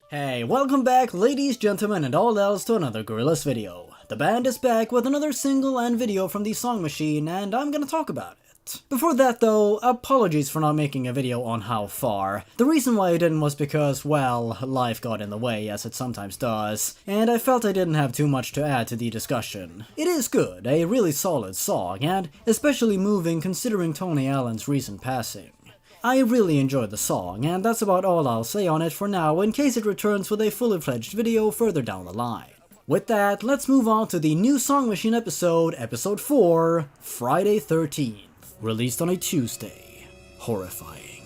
Hey, welcome back ladies, gentlemen, and all else to another Gorillaz video. The band is back with another single and video from the Song Machine, and I'm gonna talk about it. Before that though, apologies for not making a video on How Far. The reason why I didn't was because, well, life got in the way, as it sometimes does, and I felt I didn't have too much to add to the discussion. It is good, a really solid song, and especially moving considering Tony Allen's recent passing. I really enjoyed the song, and that's about all I'll say on it for now, in case it returns with a fully fledged video further down the line. With that, let's move on to the new Song Machine episode, episode 4, Friday 13th, released on a Tuesday. Horrifying.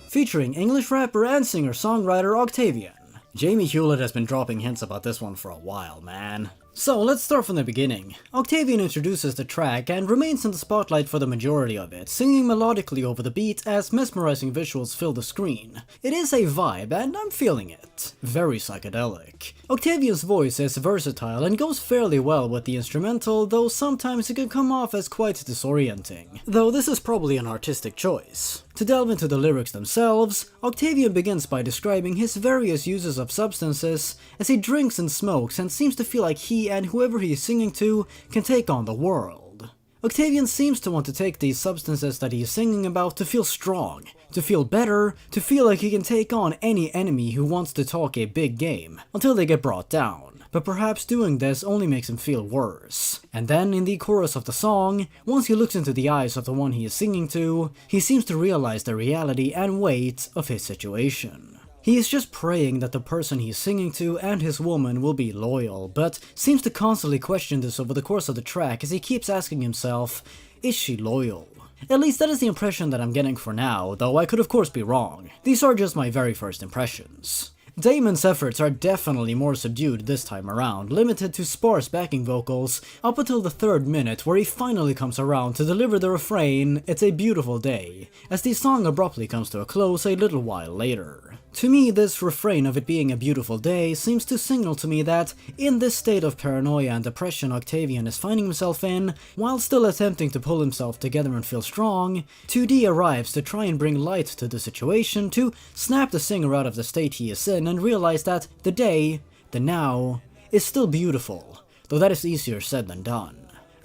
Featuring English rapper and singer-songwriter Octavian. Jamie Hewlett has been dropping hints about this one for a while, man. So let's start from the beginning. Octavian introduces the track and remains in the spotlight for the majority of it, singing melodically over the beat as mesmerizing visuals fill the screen. It is a vibe and I'm feeling it. Very psychedelic. Octavian's voice is versatile and goes fairly well with the instrumental, though sometimes it can come off as quite disorienting. Though this is probably an artistic choice. To delve into the lyrics themselves, Octavian begins by describing his various uses of substances as he drinks and smokes and seems to feel like he and whoever he is singing to can take on the world. Octavian seems to want to take these substances that he is singing about to feel strong, to feel better, to feel like he can take on any enemy who wants to talk a big game, until they get brought down. But perhaps doing this only makes him feel worse. And then in the chorus of the song, once he looks into the eyes of the one he is singing to, he seems to realize the reality and weight of his situation. He is just praying that the person he's singing to and his woman will be loyal, but seems to constantly question this over the course of the track as he keeps asking himself, is she loyal? At least that is the impression that I'm getting for now, though I could of course be wrong. These are just my very first impressions. Damon's efforts are definitely more subdued this time around, limited to sparse backing vocals up until the 3rd minute where he finally comes around to deliver the refrain, "It's a beautiful day," as the song abruptly comes to a close a little while later. To me, this refrain of it being a beautiful day seems to signal to me that, in this state of paranoia and depression Octavian is finding himself in, while still attempting to pull himself together and feel strong, 2D arrives to try and bring light to the situation, to snap the singer out of the state he is in and realize that the day, the now, is still beautiful, though that is easier said than done.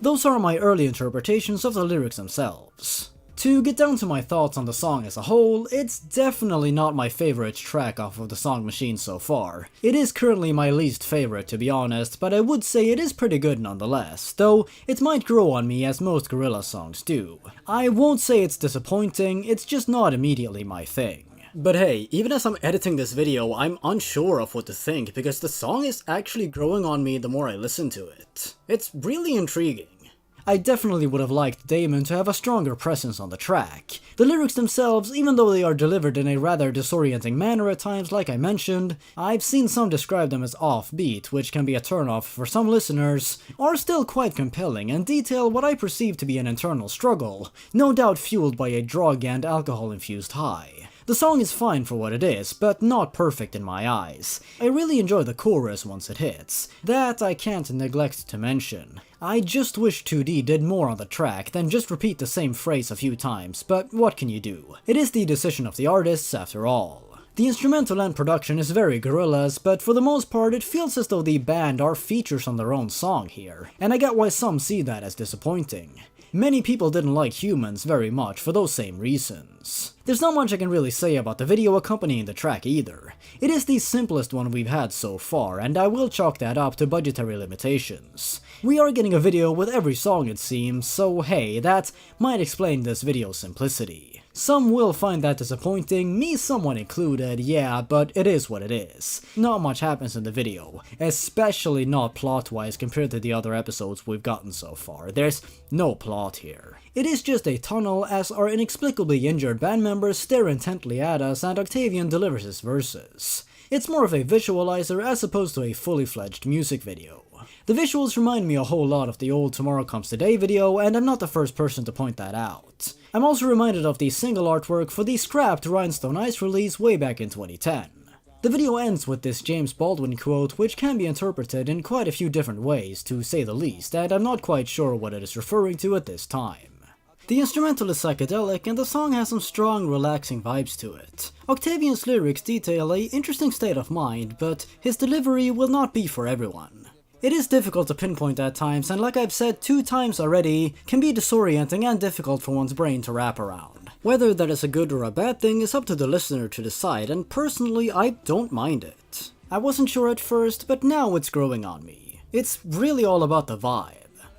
Those are my early interpretations of the lyrics themselves. To get down to my thoughts on the song as a whole, it's definitely not my favorite track off of the Song Machine so far. It is currently my least favorite, to be honest, but I would say it is pretty good nonetheless, though it might grow on me as most Gorillaz songs do. I won't say it's disappointing, it's just not immediately my thing. But hey, even as I'm editing this video, I'm unsure of what to think because the song is actually growing on me the more I listen to it. It's really intriguing. I definitely would have liked Damon to have a stronger presence on the track. The lyrics themselves, even though they are delivered in a rather disorienting manner at times like I mentioned, I've seen some describe them as offbeat, which can be a turnoff for some listeners, are still quite compelling and detail what I perceive to be an internal struggle, no doubt fueled by a drug and alcohol-infused high. The song is fine for what it is, but not perfect in my eyes. I really enjoy the chorus once it hits. That I can't neglect to mention. I just wish 2D did more on the track than just repeat the same phrase a few times, but what can you do? It is the decision of the artists after all. The instrumental and production is very Gorillaz, but for the most part it feels as though the band are features on their own song here, and I get why some see that as disappointing. Many people didn't like Humans very much for those same reasons. There's not much I can really say about the video accompanying the track either. It is the simplest one we've had so far, and I will chalk that up to budgetary limitations. We are getting a video with every song it seems, so hey, that might explain this video's simplicity. Some will find that disappointing, me somewhat included, yeah, but it is what it is. Not much happens in the video, especially not plot-wise compared to the other episodes we've gotten so far. There's no plot here. It is just a tunnel as our inexplicably injured band members stare intently at us and Octavian delivers his verses. It's more of a visualizer as opposed to a fully fledged music video. The visuals remind me a whole lot of the old Tomorrow Comes Today video, and I'm not the first person to point that out. I'm also reminded of the single artwork for the scrapped Rhinestone Ice release way back in 2010. The video ends with this James Baldwin quote, which can be interpreted in quite a few different ways, to say the least, and I'm not quite sure what it is referring to at this time. The instrumental is psychedelic and the song has some strong, relaxing vibes to it. Octavian's lyrics detail an interesting state of mind, but his delivery will not be for everyone. It is difficult to pinpoint at times, and like I've said 2 times already, can be disorienting and difficult for one's brain to wrap around. Whether that is a good or a bad thing is up to the listener to decide, and personally I don't mind it. I wasn't sure at first, but now it's growing on me. It's really all about the vibe.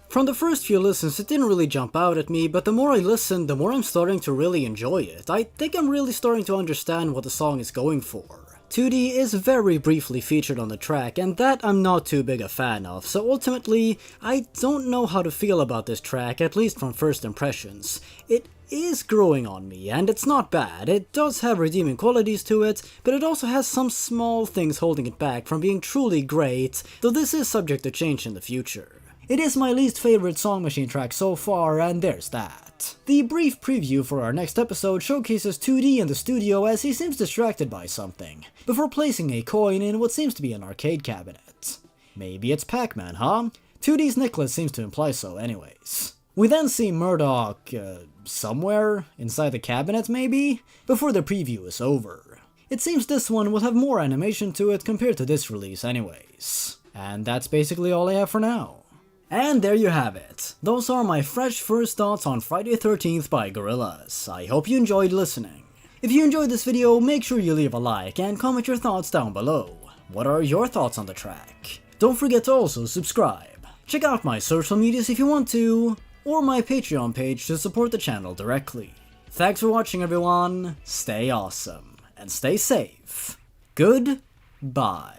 From the first few listens it didn't really jump out at me, but the more I listen, the more I'm starting to really enjoy it. I think I'm really starting to understand what the song is going for. 2D is very briefly featured on the track, and that I'm not too big a fan of, so ultimately, I don't know how to feel about this track, at least from first impressions. It is growing on me, and it's not bad. It does have redeeming qualities to it, but it also has some small things holding it back from being truly great, though this is subject to change in the future. It is my least favorite Song Machine track so far, and there's that. The brief preview for our next episode showcases 2D in the studio as he seems distracted by something, before placing a coin in what seems to be an arcade cabinet. Maybe it's Pac-Man, huh? 2D's necklace seems to imply so anyways. We then see Murdoch, somewhere inside the cabinet maybe? Before the preview is over. It seems this one will have more animation to it compared to this release anyways. And that's basically all I have for now. And there you have it. Those are my fresh first thoughts on Friday the 13th by Gorillaz. I hope you enjoyed listening. If you enjoyed this video, make sure you leave a like and comment your thoughts down below. What are your thoughts on the track? Don't forget to also subscribe. Check out my social medias if you want to, or my Patreon page to support the channel directly. Thanks for watching everyone, stay awesome, and stay safe. Goodbye.